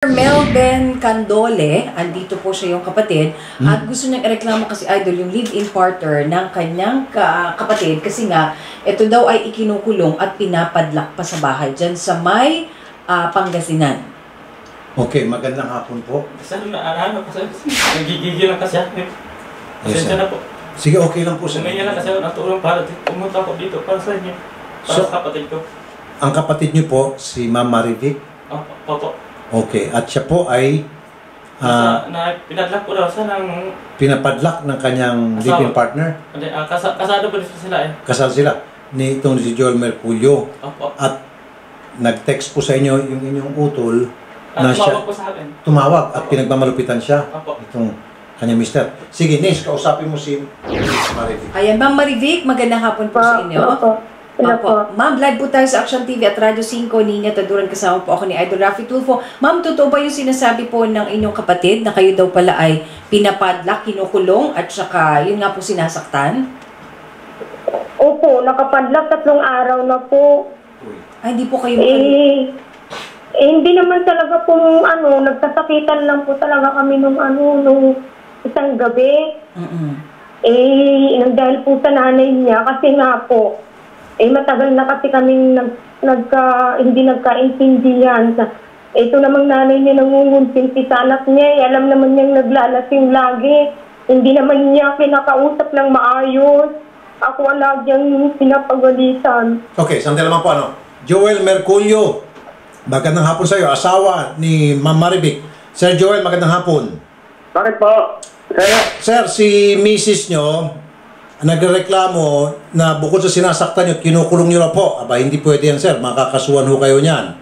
Melben Candole, andito po siya yung kapatid, at gusto niyang ireklamo kasi idol yung live-in partner ng kanyang kapatid kasi nga, ito daw ay ikinukulong at pinapadlak pa sa bahay dyan sa may Pangasinan. Okay, magandang hapon po. Sir, ano po sir? Nagigigil lang kasi ako. Pasensya na po. Sige, okay lang po sir. Sumingin lang kasi ako ng tulong para pumunta ko dito para sa inyo. Para So, sa kapatid ko. Ang kapatid niyo po, si Ma'am Marivic. Opo. Okay, at siya po ay Pinadlak ko daw siya ng pinapadlak ng kanyang living partner. Kasado pa rin sila eh. Kasal sila ni itong si Joel Merculio. Opo. At nag-text po sa inyo yung inyong utol na tumawag po sa akin. Tumawag at pinagmamalupitan siya. Opo. Itong kanyang mister. Sige, Nis, kausapin mo si Marivic. Ayan, Ma'am Marivic, magandang hapon po sa inyo. Opo. Ma'am, live po tayo sa Action TV at Radyo 5, Ninya Taduran, kasama po ako ni Idol Rafi Tulfo. Ma'am, totoo ba yung sinasabi po ng inyong kapatid na kayo daw pala ay pinapadlak, kinukulong, at saka yun nga po sinasaktan? Opo, nakapadlak 3 araw na po. Ay, hindi po kayo Hindi naman talaga po, nagsasakitan lang po talaga kami nung isang gabi. Dahil po sa nanay niya, kasi nga po, matagal na kasi kaming hindi nagkaintindihan. Ito namang nanay niya nangunguntinti sa anak niya. Alam naman niyang naglalasing lagi. Hindi naman niya kinakausap ng maayos. Ako wala diyang pinapagalitan. Okay, sandali naman po Joel Merculio, magandang hapon sa iyo. Asawa ni Ma'am Marivic. Sir Joel, magandang hapon. Bakit po? Sir, si Mrs. nyo nagreklamo na bukod sa sinasaktan nyo, kinukulong nyo na po. Aba, hindi pwede yan, sir. Makakasuhan ho kayo niyan.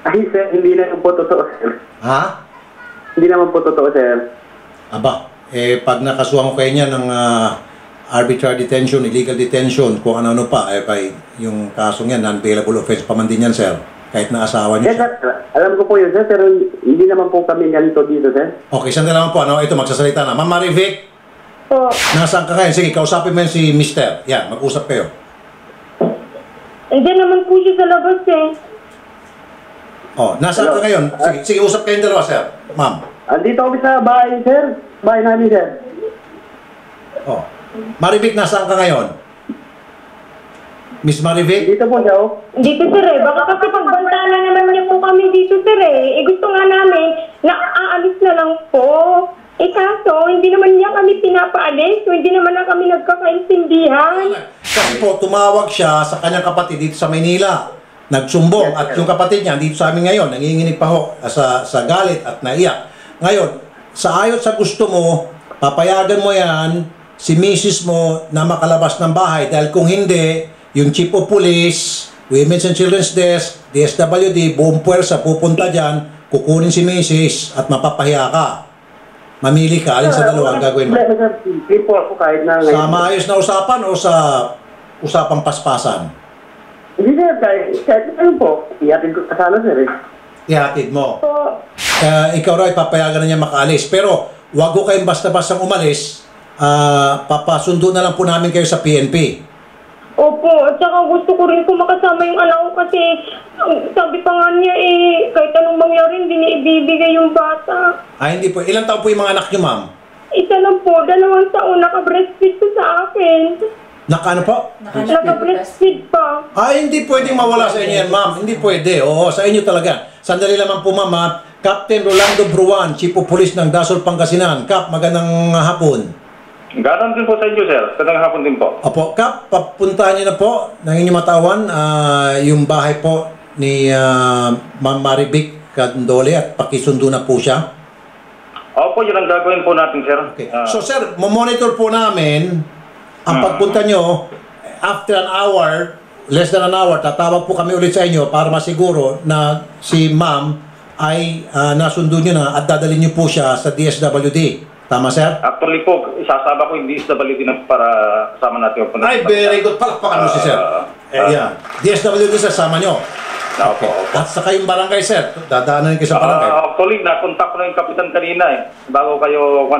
Ay, sir, hindi naman po totoo, sir. Ha? Hindi naman po totoo, sir. Aba, pag nakasuhan ko kayo niyan ng arbitrary detention, illegal detention, kung ano-ano pa, yung kasong yan, non-bailable offense pa man din yan, sir. Kahit na asawa nyo. Yes, sir. Alam ko po yun, sir, pero hindi naman po kami ganito dito, sir. Okay, sandali naman po. Ito, magsasalita na. Ma'am Marivic, Po. nasaan ka kayo? Sige, kausapin mo yan si Mister. Yan, mag-usap kayo. Diyan naman po siya sa labas Nasaan ka ngayon? Sige, usap kayong dalawa, sir. Ma'am. Andito kami sa bahay, sir. Bahay namin, sir. Marivic, nasaan ka ngayon? Miss Marivic? Dito po siya, Dito, sir, baka kasi pagbantala naman niya po kami dito, sir, gusto nga namin na aalis na lang po. Kaso, hindi naman niya kami pinapaalis, hindi naman na kami nagkakaintindihan. Kasi po, tumawag siya sa kanyang kapatid dito sa Maynila. Nagsumbong. At yung kapatid niya, dito sa amin ngayon, nanginginig pa ho sa galit at naiyak. Ngayon, sa ayot sa gusto mo, papayagan mo yan, si misis mo na makalabas ng bahay. Dahil kung hindi, yung Chief of Police, Women's and Children's Desk, DSWD, buong puwersa pupunta dyan, kukunin si misis at mapapahiya ka. Mamili ka, alin sa dalawa ang gagawin mo? Hindi po ako kahit na Sa maayos na usapan o sa usapang paspasan? Hindi, sir, kahit ano po. Iyatin ko kasano, sir. Ihatid mo. Po. Ikaw raw, ipapayagan na niya makaalis. Pero, wag ko kayong basta-bastang umalis. Papasundo na lang po namin kayo sa PNP. Opo, at saka gusto ko rin po makasama yung anak ko kasi sabi pa nga niya kahit anong mangyari, hindi niya ibibigay yung bata. Hindi po. Ilang taon po yung mga anak niyo, ma'am? Isa lang po, 2 taon, naka-breastfeed ko sa akin. Naka ano po? Naka-breastfeed pa. Hindi pwedeng mawala sa inyo yan, ma'am. Hindi pwede. Oo, sa inyo talaga. Sandali lamang po, ma'am. Captain Rolando Bruan, Chief of Police ng Dasol, Pangasinan. Cap, magandang hapon. Ganon din po sa inyo, sir. Magandang hapon din po. Opo, Cap, papuntahan niyo na po ng inyong matawan yung bahay po ni Ma'am Marivic Candole at pakisundo na po siya. Opo, yun ang gagawin po natin, sir. Okay. So, sir, monitor po namin ang pagpunta nyo. After an hour, less than an hour, tatawag po kami ulit sa inyo para masiguro na si Ma'am ay nasundo nyo na at dadalhin nyo po siya sa DSWD. Tama, sir? Actually po, isasama ko yung DSWD na para kasama natin. Ay, very good. Palakpakan mo si sir. DSWD sasama nyo. Opo, opo. At saka yung barangay, sir. Dadaanan kayo sa barangay. Actually, nakontak ko na yung kapitan kanina bago kayo Opo.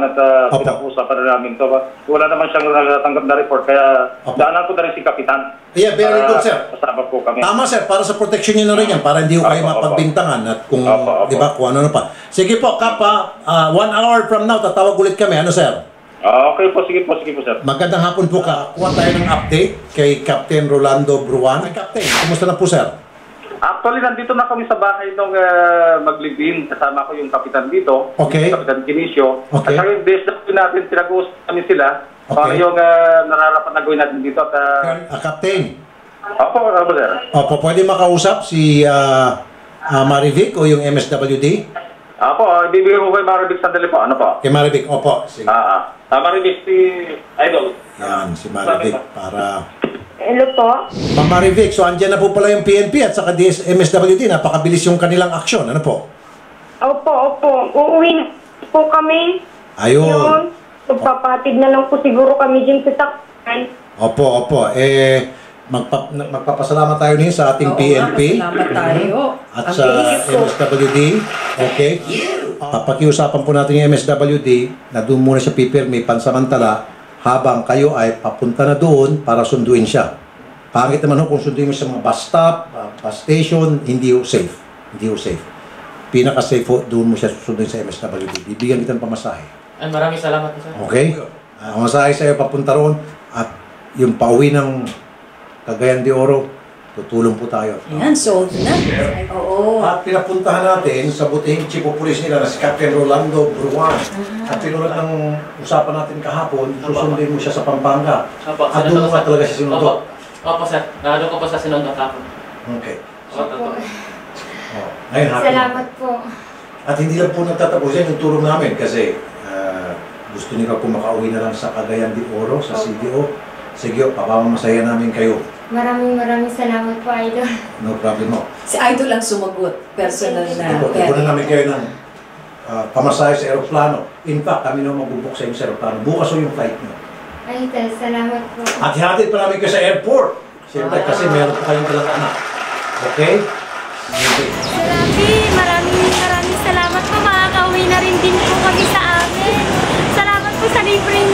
pinag-usapan na namin to. Wala naman siyang natatanggap na report, kaya Opo. daanan ko na rin si kapitan. Yeah, very good, sir. Kasama po kami. Tama, sir. Para sa protection nyo na rin yan. Para hindi ko kayo Opo, opo. mapagbintangan. At kung, Opo, opo. di ba, kung ano pa. Sige po, Kapa. 1 hour from now, tatawag ulit kami. Ano, sir? Okay po, sige po, sir. Magandang hapon po ka. Kuha tayo ng update kay Captain Rolando Bruan. Ay, Captain, kumusta na po, sir? Actually, nandito na kami sa bahay nung mag-live-in. Kasama ko yung kapitan dito. Okay. Kapitan Kinisio. Okay. At saka yung DSW natin, pinag-uusap kami sila. Ano Okay. yung nararapat na gawin natin dito. At, Captain. opo, sir. Opo, pwede makausap si Marivic o yung MSWD? Opo, ibibigay ko kay Maribik sandali po. Ano po? Kay Marivic, opo. Sige. Maribik si Idol. Yan, si Marivic para... Hello po? Ma'am Marivic, so andyan na po pala yung PNP at saka MSWD. Napakabilis yung kanilang aksyon. Ano po? Opo. Uuwi po kami. Ayun. Yun. Magpapatid na lang po siguro kami dyan sa sakyan. Opo. Magpapasalamat tayo niyo sa ating Oo, PNP. Salamat tayo. At Ang sa bilis po. MSWD, okay? Papakiusapan po natin yung MSWD na doon muna siya pipirmi pansamantala habang kayo ay papunta na doon para sunduin siya. Pangit naman ho kung sunduin mo sa mga bus stop, bus station, hindi ho safe. Pinaka-safe ho, doon mo siya susunduin sa MSWD. Bibigyan kita ng pamasahe. Ay, maraming salamat po, sir. Okay? Pamasahe sa'yo papunta roon at yung pauwi ng Cagayan de Oro, tutulong po tayo. Yan, sold na. Oo. At pinapuntahan natin sa butihing chief of police nila na si Captain Rolando Bruan. At tinulad ng usapan natin kahapon, susundin mo siya sa Pampanga. Opo, At doon mo ka talaga siya sinundo. Opo, sir. Nandun ko po sa sinundot ako. Okay. Opo. Ngayon, happy Salamat po. At hindi lang po nagtatapos yan yung tulong namin kasi gusto niyo po makauwi na lang sa Cagayan de Oro, sa CDO. Sige, papamamasaya namin kayo. Maraming salamat po, Idol. No problem mo. Si Idol lang sumagot. Personal na. Ipunan namin kayo ng pamasahe sa aeroplano. In fact, kami na magbubuk sa inyo sa aeroplano. Bukas o yung flight nyo. Ay, salamat po. At hihatid pa namin kayo sa airport. Siyempre kasi meron pa kayong talang anak. Okay? Salapi, maraming salamat po. Makakauwi na rin din po kami sa amin. Salamat po sa libreng